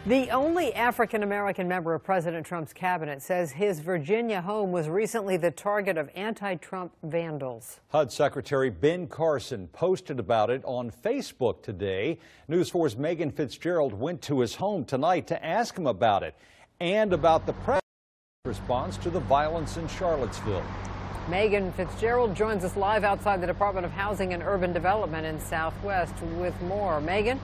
The only African-American member of President Trump's cabinet says his Virginia home was recently the target of anti-Trump vandals. HUD Secretary Ben Carson posted about it on Facebook today. News 4's Megan Fitzgerald went to his home tonight to ask him about it and about the president's response to the violence in Charlottesville. Megan Fitzgerald joins us live outside the Department of Housing and Urban Development in Southwest with more. Megan?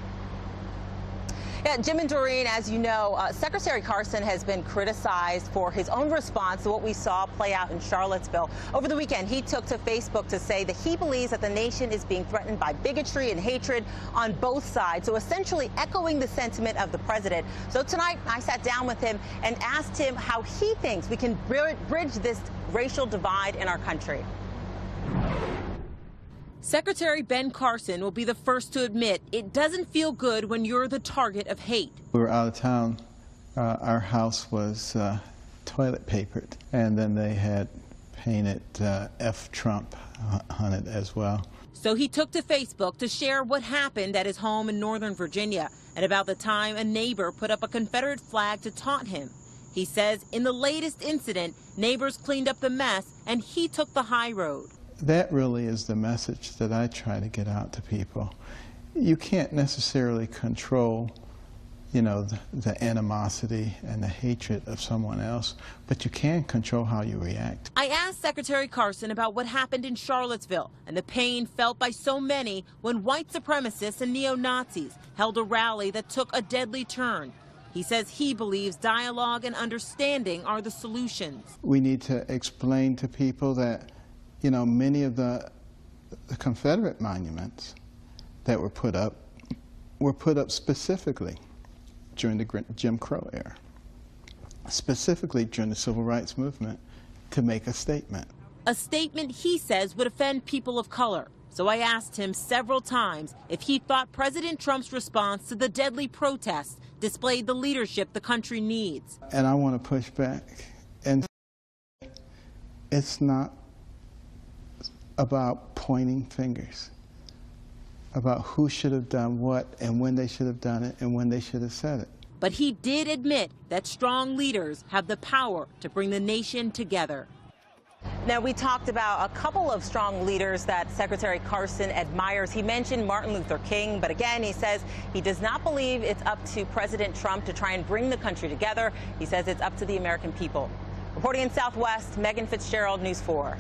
Yeah, Jim and Doreen, as you know, Secretary Carson has been criticized for his own response to what we saw play out in Charlottesville. Over the weekend, he took to Facebook to say that he believes that the nation is being threatened by bigotry and hatred on both sides, so essentially echoing the sentiment of the president. So tonight, I sat down with him and asked him how he thinks we can bridge this racial divide in our country. Secretary Ben Carson will be the first to admit it doesn't feel good when you're the target of hate. We were out of town. Our house was toilet papered, and then they had painted F Trump on it as well. So he took to Facebook to share what happened at his home in Northern Virginia and about the time a neighbor put up a Confederate flag to taunt him. He says in the latest incident, neighbors cleaned up the mess and he took the high road. That really is the message that I try to get out to people. You can't necessarily control, the animosity and the hatred of someone else, but you can control how you react. I asked Secretary Carson about what happened in Charlottesville and the pain felt by so many when white supremacists and neo-Nazis held a rally that took a deadly turn. He says he believes dialogue and understanding are the solutions. We need to explain to people that many of the Confederate monuments that were put up specifically during the Jim Crow era, specifically during the Civil Rights Movement, to make a statement. A statement he says would offend people of color. So I asked him several times if he thought President Trump's response to the deadly protests displayed the leadership the country needs. And I want to push back and say it's not about pointing fingers, about who should have done what and when they should have done it and when they should have said it. But he did admit that strong leaders have the power to bring the nation together. Now, we talked about a couple of strong leaders that Secretary Carson admires. He mentioned Martin Luther King, but again, he says he does not believe it's up to President Trump to try and bring the country together. He says it's up to the American people. Reporting in Southwest, Megan Fitzgerald, News 4.